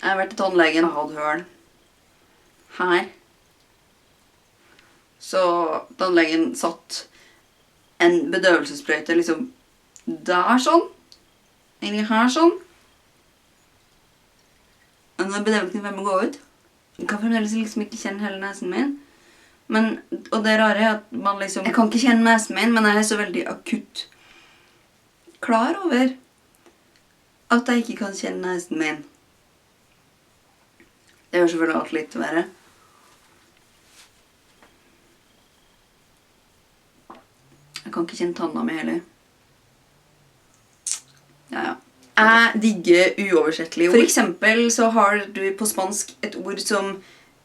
Jeg har vært til tannlegen og hadde høl her. Så tannlegen satt en bedøvelsesprøyte liksom der sånn. Egentlig her sånn. Og når bedøvelsen var med å gå ut, jeg kan fremdeles liksom ikke kjenne hele nesen min. Men, og det rare er at man liksom, jeg kan ikke kjenne nesen min, men jeg er så veldig akutt klar over at jeg ikke kan kjenne nesen min. Det gjør selvfølgelig alt litt verre. Jeg kan ikke kjenne tanna mi heller. Ja. Jeg digger uoversettelig ord. For eksempel så har du på spansk et ord som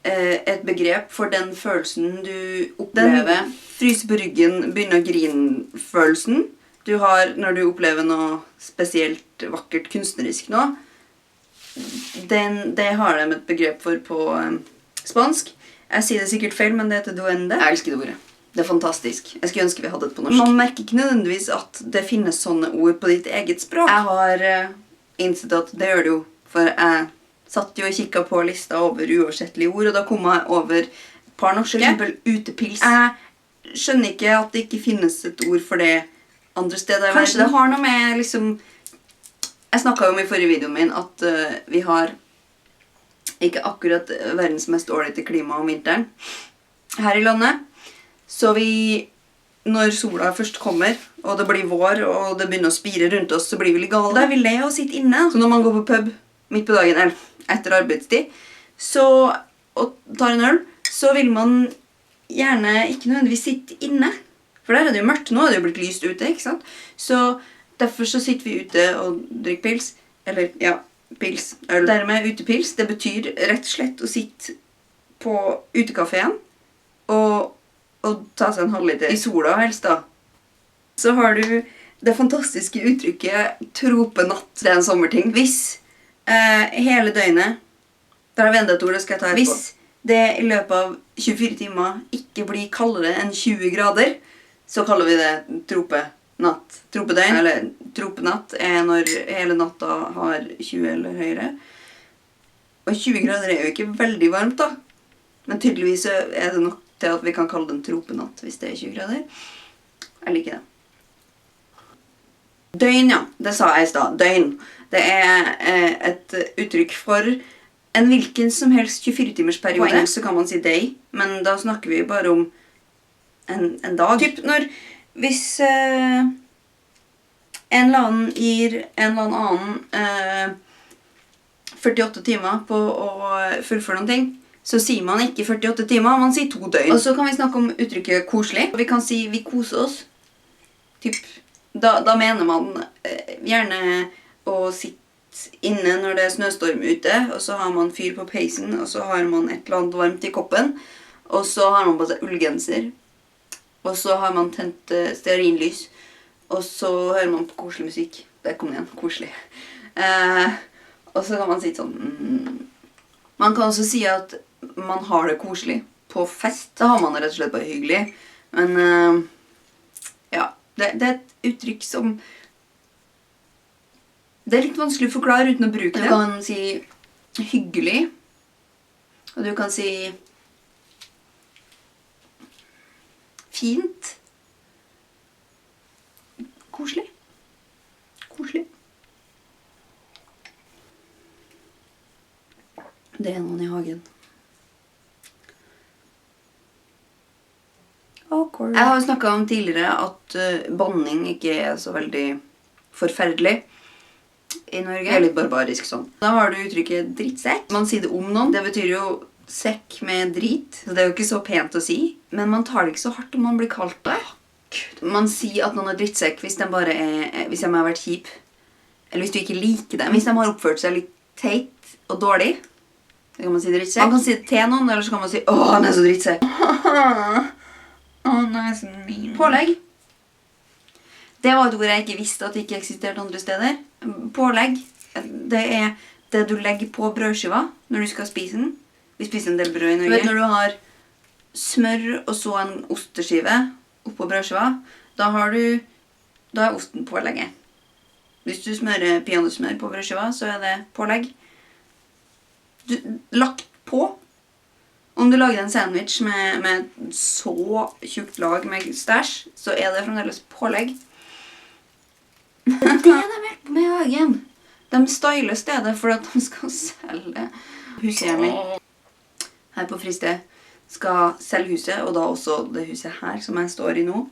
et begrep for den følelsen du opplever. Den fryser på ryggen, begynner å grine-følelsen du har når du opplever noe spesielt vakkert kunstnerisk nå. Det har de et begrep for på spansk. Jeg sier det sikkert feil, men det heter duende. Jeg elsker det ordet. Det er fantastisk. Jeg skulle ønske vi hadde det på norsk. Man merker ikke nødvendigvis at det finnes sånne ord på ditt eget språk. Jeg har innsett at det gjør det jo, for jeg satt jo og kikket på lista over uoversettelige ord, og da kom jeg over et par norske. For eksempel utepils. Jeg skjønner ikke at det ikke finnes et ord for det andre steder i verden. Kanskje det har noe med liksom... Jeg snakket jo om i forrige videoen min at vi har ikke akkurat verdens mest ålreite klima om vinteren her i landet. Så når sola først kommer, og det blir vår, og det begynner å spire rundt oss, så blir vi litt gale. Da er vi le å sitte inne. Så når man går på pub midt på dagen, eller etter arbeidstid, og tar en øl, så vil man gjerne ikke nødvendigvis sitte inne. For der er det jo mørkt. Nå er det jo blitt lyst ute, ikke sant? Så derfor så sitter vi ute og drikker pils. Eller, ja, pils. Øl. Dermed utepils, det betyr rett og slett å sitte på utekaféen og ta seg en halvliter i sola helst da. Så har du det fantastiske uttrykket tropenatt. Det er en sommerting. Hvis hele døgnet, der har vi enda et ord, det skal jeg ta etterpå. Hvis det i løpet av 24 timer ikke blir kaldere enn 20 grader, så kaller vi det tropenatt. Tropedøgn, eller tropenatt, er når hele natta har 20 eller høyere. Og 20 grader er jo ikke veldig varmt da. Men tydeligvis er det nok til at vi kan kalle det en tropenatt hvis det er 20 grader. Jeg liker det. Døgn, ja. Det sa jeg i sted. Døgn. Det er et uttrykk for en hvilken som helst 24-timers periode. På engelsk så kan man si day, men da snakker vi bare om en dag. Typ hvis en eller annen gir en eller annen 48 timer på å fullføre noen ting, så sier man ikke 48 timer, man sier 2 døgn. Og så kan vi snakke om uttrykket koselig. Vi kan si vi koser oss. Typ, da mener man gjerne å sitte inne når det er snøstorm ute, og så har man fyr på peisen, og så har man et eller annet varmt i koppen, og så har man på seg ullgenser, og så har man tent stearinlys, og så hører man på koselig musikk. Der kom det igjen, koselig. Og så kan man si sånn... Man kan også si at man har det koselig på fest. Da har man det rett og slett bare hyggelig. Men ja, det er et uttrykk som... Det er litt vanskelig å forklare uten å bruke det. Du kan si hyggelig, og du kan si fint, koselig, koselig. Det er noen i hagen. Awkward. Jeg har snakket om tidligere at banning ikke er så veldig forferdelig i Norge. Det er litt barbarisk sånn. Da har du uttrykket drittsekk. Man sier det om noen. Det betyr jo sekk med drit. Så det er jo ikke så pent å si. Men man tar det ikke så hardt om man blir kalt det. Man sier at noen er drittsekk hvis de bare hvis de har vært kjip. Eller hvis du ikke liker dem. Hvis de har oppført seg litt teit og dårlig. Så kan man si drittsekk. Man kan si det til noen, eller så kan man si åh, han er så drittsekk. Åh, han er så min. Pålegg. Det var et ord jeg ikke visste at det ikke eksisterte andre steder. Pålegg, det er det du legger på brødskiva når du skal spise den. Vi spiser en del brød i Norge. Du vet når du har smør og så en osteskive oppå brødskiva, da er osten pålegget. Hvis du smører peanøttsmør på brødskiva, så er det pålegg. lagt på. Om du lager en sandwich med så tjukt lag med stæsj, så det fremdeles pålegg. Det de har på med Hagen. De styler stedet for at de skal selge huset her på Fristed. Skal selge huset, og da også det huset her som jeg står i nå.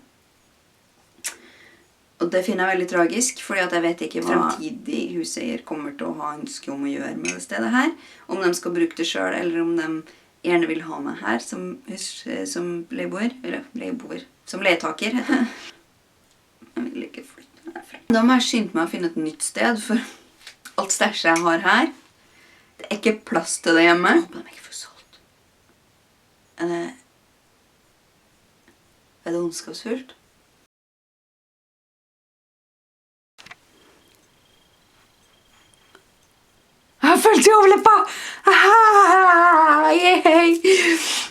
Og det finner jeg veldig tragisk, fordi at jeg vet ikke hva fremtidig huseier kommer til å ha ønske om å gjøre med det stedet her. Om de skal bruke det selv, eller om de gjerne vil ha meg her som leieboer, eller leieboer, som leietaker. Jeg vil ikke flytte herfra. Da må jeg skynde meg å finne et nytt sted, for alt stæsjet jeg har her, det ikke plass til det hjemme. Jeg håper de ikke får solgt. Det ondskapsfullt? Jeg har følt i overleppa! Yay!